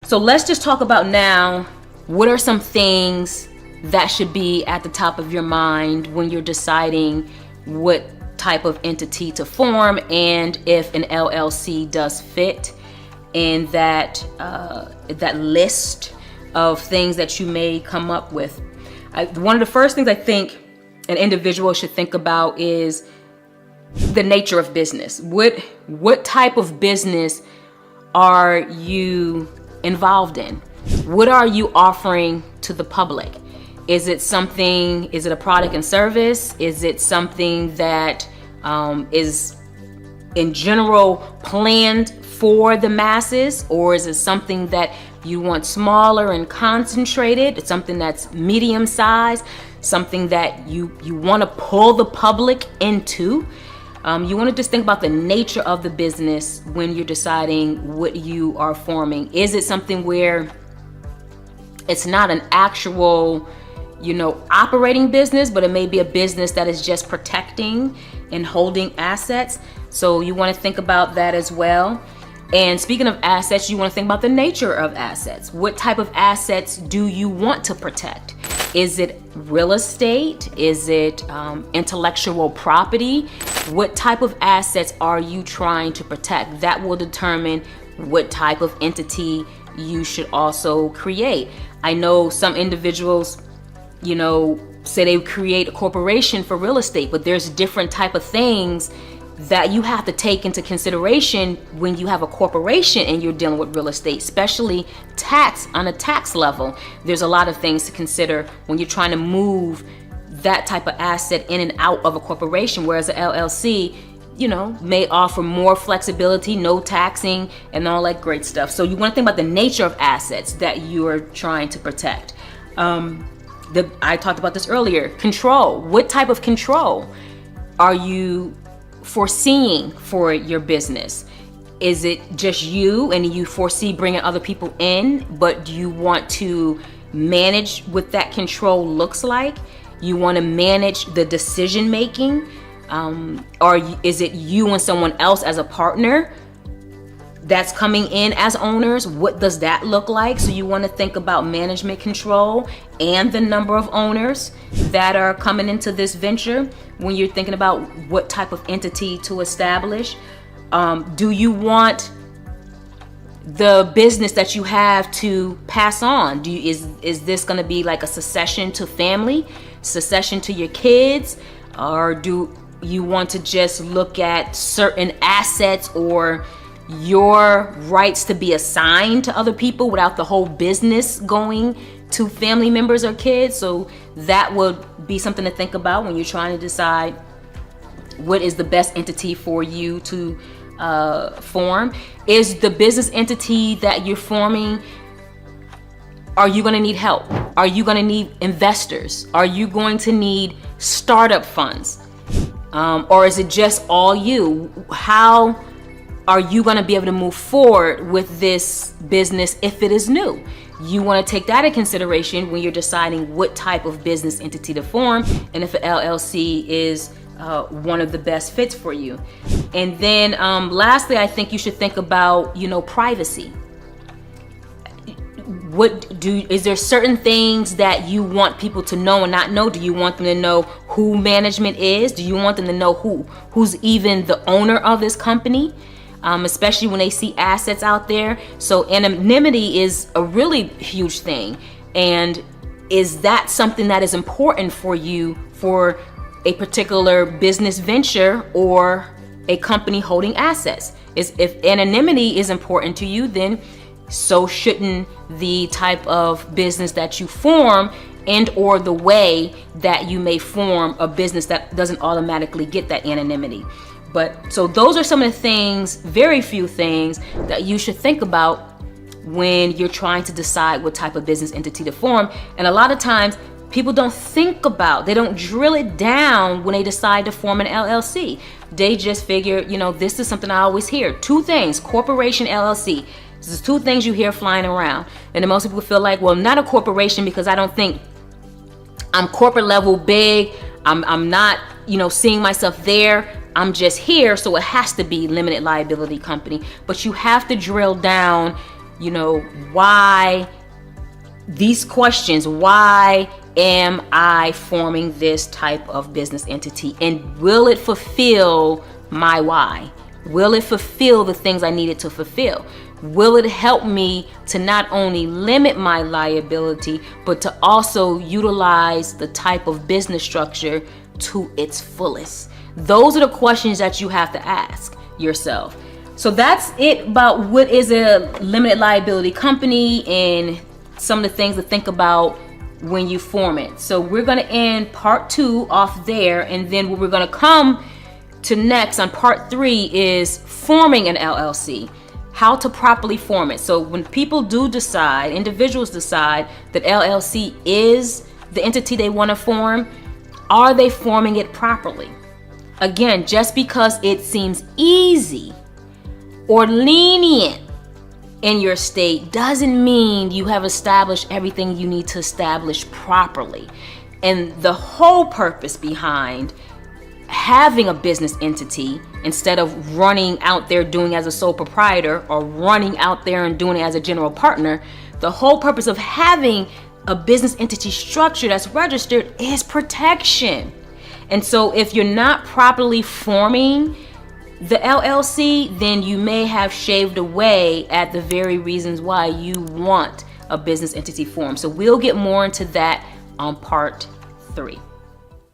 So let's just talk about now, what are some things that should be at the top of your mind when you're deciding what type of entity to form, and if an LLC does fit in that list of things that you may come up with. One of the first things I think an individual should think about is the nature of business. What type of business are you involved in? What are you offering to the public? Is it a product and service? Is it something that is in general planned for the masses? Or is it something that you want smaller and concentrated? It's something that's medium size, something that you want to pull the public into. You want to just think about the nature of the business when you're deciding what you are forming. Is it something where it's not an actual, operating business, but it may be a business that is just protecting and holding assets? So you want to think about that as well. And speaking of assets, you want to think about the nature of assets. What type of assets do you want to protect? Is it real estate? Is it intellectual property? What type of assets are you trying to protect? That will determine what type of entity you should also create. I know some individuals, say they create a corporation for real estate, but there's different type of things that you have to take into consideration when you have a corporation and you're dealing with real estate, especially on a tax level. There's a lot of things to consider when you're trying to move that type of asset in and out of a corporation, whereas an LLC, may offer more flexibility, no taxing, and all that great stuff. So you want to think about the nature of assets that you're trying to protect. I talked about this earlier. Control. What type of control are you foreseeing for your business? Is it just you and you foresee bringing other people in, but do you want to manage what that control looks like? You want to manage the decision making, or is it you and someone else as a partner that's coming in as owners? What does that look like? So you want to think about management control and the number of owners that are coming into this venture when you're thinking about what type of entity to establish. Do you want the business that you have to pass on? Is this going to be like a succession to family, succession to your kids, or do you want to just look at certain assets or your rights to be assigned to other people without the whole business going to family members or kids? So that would be something to think about when you're trying to decide what is the best entity for you to form. Is the business entity that you're forming, are you going to need help? Are you going to need investors? Are you going to need startup funds? Or is it just all you? How are you going to be able to move forward with this business if it is new? You want to take that into consideration when you're deciding what type of business entity to form, and if an LLC is one of the best fits for you. And then lastly, I think you should think about, privacy. Is there certain things that you want people to know and not know? Do you want them to know who management is? Do you want them to know who's even the owner of this company? Especially when they see assets out there. So anonymity is a really huge thing. And is that something that is important for you for a particular business venture or a company holding assets? If anonymity is important to you, then so shouldn't the type of business that you form and or the way that you may form a business that doesn't automatically get that anonymity. But so those are some of the things, very few things, that you should think about when you're trying to decide what type of business entity to form. And a lot of times people don't they don't drill it down when they decide to form an LLC. They just figure, this is something I always hear. Two things: corporation, LLC. There's two things you hear flying around. And then most people feel like, well, not a corporation because I don't think I'm corporate level big. I'm not, seeing myself there. I'm just here, so it has to be limited liability company. But you have to drill down why these questions. Why am I forming this type of business entity? And will it fulfill my why? Will it fulfill the things I need it to fulfill? Will it help me to not only limit my liability, but to also utilize the type of business structure to its fullest? Those are the questions that you have to ask yourself. So that's it about what is a limited liability company and some of the things to think about when you form it. So we're going to end part 2 off there, and then what we're going to come to next on part 3 is forming an LLC, how to properly form it. So when people do decide, individuals decide that LLC is the entity they want to form, are they forming it properly? Again, just because it seems easy or lenient in your state doesn't mean you have established everything you need to establish properly. And the whole purpose behind having a business entity, instead of running out there doing as a sole proprietor or running out there and doing it as a general partner, the whole purpose of having a business entity structure that's registered is protection. And so if you're not properly forming the LLC, then you may have shaved away at the very reasons why you want a business entity formed. So we'll get more into that on part 3.